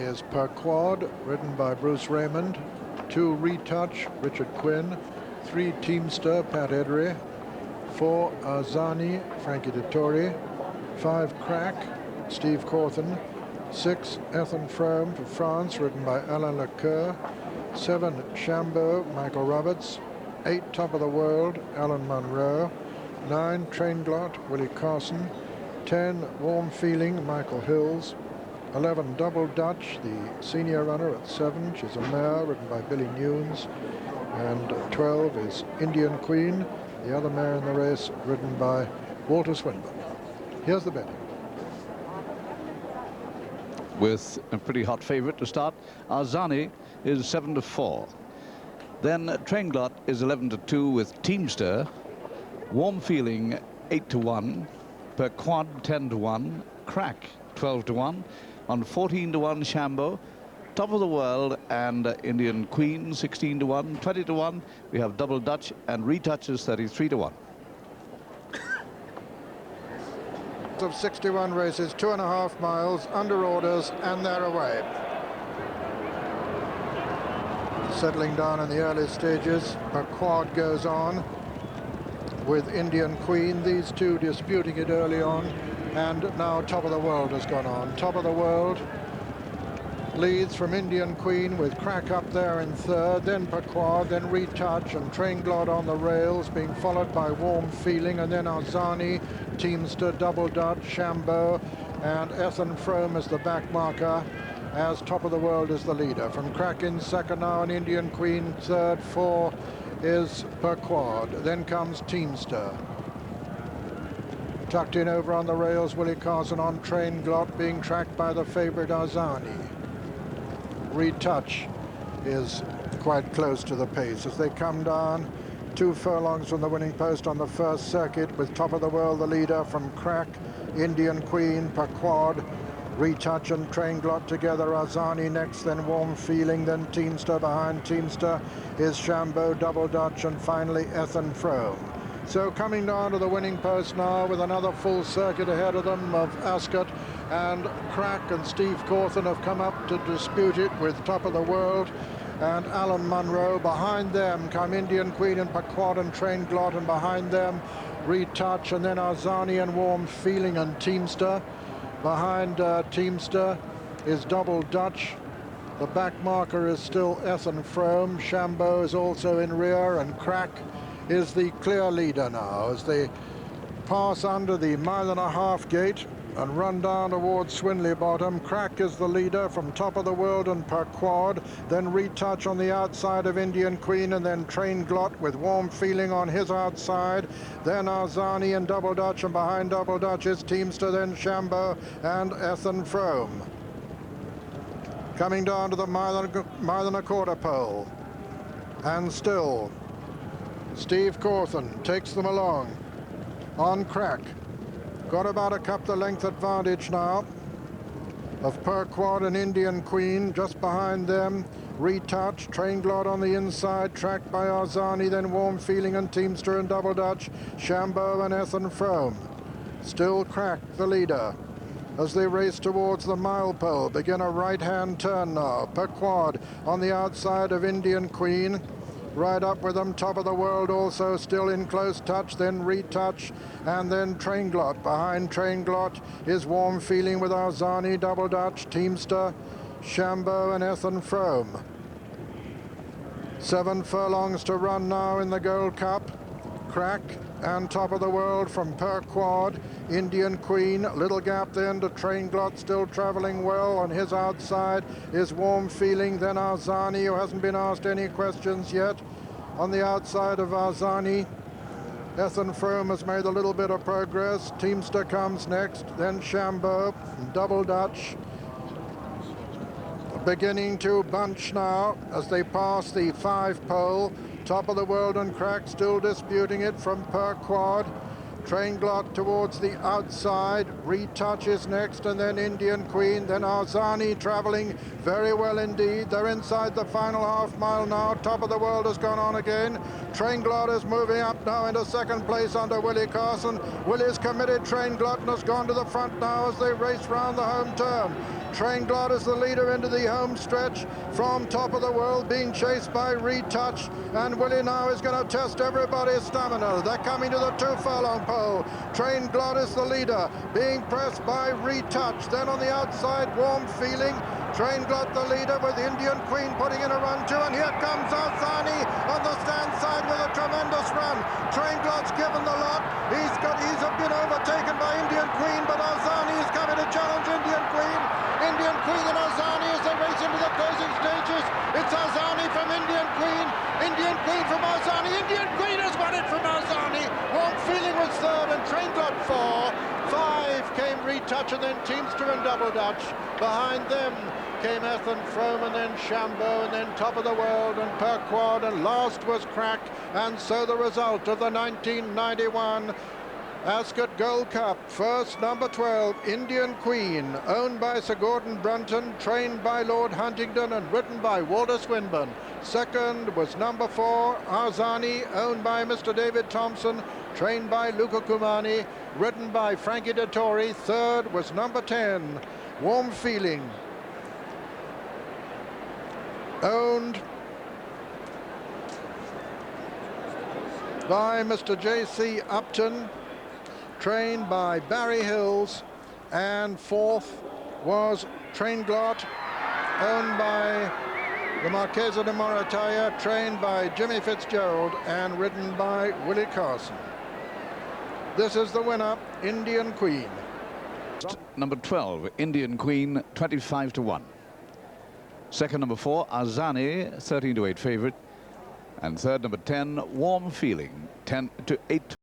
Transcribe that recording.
Is Per Quad, ridden by Bruce Raymond. 2 Retouch, Richard Quinn. 3 Teamster, Pat Eddery. 4 Arzani, Frankie Dettori. 5 Crack, Steve Cawthon. 6 Ethan Frome for France, ridden by Alain Lecoeur. 7 Shambo, Michael Roberts. 8 Top of the World, Alan Munro. 9 Trainglot, Willie Carson. 10 Warm Feeling, Michael Hills. 11 Double Dutch, the senior runner at 7. She's a mare ridden by Billy Newnes. And 12 is Indian Queen, the other mare in the race, ridden by Walter Swinburn. Here's the betting. With a pretty hot favourite to start, Arzani is 7-4. Then Trainglot is 11-2 with Teamster. Warm Feeling 8-1. Per Quad 10-1. Crack 12-1. On 14-1 Shambo. Top of the World and Indian Queen 16-1. 20-1 we have Double Dutch, and Retouches 33-1. Of 61 races, 2.5 miles, under orders, and they're away. Settling down in the early stages, a quad goes on with Indian Queen, these two disputing it early on, and now Top of the World has gone on. Top of the World leads from Indian Queen with Crack up there in 3rd, then Per Quad, then Retouch and Trainglot on the rails, being followed by Warm Feeling, and then Arzani, Teamster, Double Dutch, Shambo, and Ethan Frome as the back marker, as Top of the World is the leader. From Crack in 2nd now, and Indian Queen 3rd, 4 is Per Quad. Then comes Teamster. Tucked in over on the rails, Willie Carson on Trainglot, being tracked by the favourite Arzani. Retouch is quite close to the pace as they come down 2 furlongs from the winning post on the first circuit, with Top of the World the leader. From Crack, Indian Queen, Per Quad, Retouch and Trainglot together. Arzani next, then Warm Feeling, then Teamster. Behind Teamster is Shambo, Double Dutch, and finally Ethan Frome. So coming down to the winning post now with another full circuit ahead of them of Ascot, and Crack and Steve Cawthon have come up to dispute it with Top of the World and Alan Munro. Behind them come Indian Queen and Per Quad and Trainglot, and behind them Retouch, and then Arzani and Warm Feeling and Teamster. Behind Teamster is Double Dutch. The back marker is still Ethan Frome. Shambo is also in rear, and Crack is the clear leader now as they pass under the 1.5 mile gate and run down towards Swinley Bottom. Crack is the leader from Top of the World and Per Quad, then Retouch on the outside of Indian Queen, and then Trainglot with Warm Feeling on his outside, then Arzani and Double Dutch, and behind Double Dutch is Teamster, then Shambo and Ethan Frome. Coming down to the 1.25 mile pole, and still Steve Cawthon takes them along on Crack. Got about a couple of length advantage now of Per Quad and Indian Queen. Just behind them, Retouch, Trainglot on the inside, tracked by Arzani, then Warm Feeling and Teamster and Double Dutch, Shambo and Ethan Frome. Still Crack the leader as they race towards the milepole. Begin a right-hand turn now. Per Quad on the outside of Indian Queen. Right up with them, Top of the World also still in close touch, then Retouch, and then Trainglot. Behind Trainglot is Warm Feeling with Arzani, Double Dutch, Teamster, Shambo and Ethan Frome. 7 furlongs to run now in the Gold Cup. Crack and Top of the World from Per Quad. Indian Queen, little gap then to Trainglot, still travelling well. On his outside is Warm Feeling, then Arzani, who hasn't been asked any questions yet. On the outside of Arzani, Ethan Frome has made a little bit of progress. Teamster comes next, then Shambo, Double Dutch. Beginning to bunch now as they pass the 5 pole. Top of the World and Crack still disputing it from Per Quad. Trainglot towards the outside. Retouch is next, and then Indian Queen, then Arzani travelling very well indeed. They're inside the final half mile now. Top of the World has gone on again. Trainglot is moving up now into 2nd place under Willie Carson. Willie's committed Trainglot and has gone to the front now as they race round the home turn. Train Glot is the leader into the home stretch from Top of the World, being chased by Retouch, and Willie now is going to test everybody's stamina. They're coming to the 2 furlong pole. Train Glot is the leader, being pressed by Retouch. Then on the outside, Warm Feeling. Train Glot the leader, with Indian Queen putting in a run too, and here comes Arzani on the stand side with a tremendous run. Train Glot's given the lot. He's been overtaken by Indian Queen, but Arzani is coming to challenge Indian Queen. Indian Queen and Arzani as they race into the closing stages. It's Arzani from Indian Queen. Indian Queen from Arzani. Indian Queen has won it from Arzani. Warm Feeling was third, and Train Glot 4. 5 came Retouch, and then Teamster and Double Dutch. Behind them came Ethan Frome, and then Shambo, and then Top of the World and Per Quad, and last was Crack. And so the result of the 1991 Ascot Gold Cup: first, number 12, Indian Queen, owned by Sir Gordon Brunton, trained by Lord Huntingdon and ridden by Walter Swinburn. Second was number 4, Arzani, owned by Mr. David Thompson, trained by Luca Cumani, ridden by Frankie Dettori. Third was number 10, Warm Feeling, owned by Mr. J.C. Upton, trained by Barry Hills, and fourth was Train Glot, owned by the Marchesa de Morataya, trained by Jimmy Fitzgerald and ridden by Willie Carson. This is the winner, Indian Queen. Number 12, Indian Queen, 25 to 1. Second, number 4, Arzani, 13 to 8 favourite. And third, number 10, Warm Feeling, 10 to 8.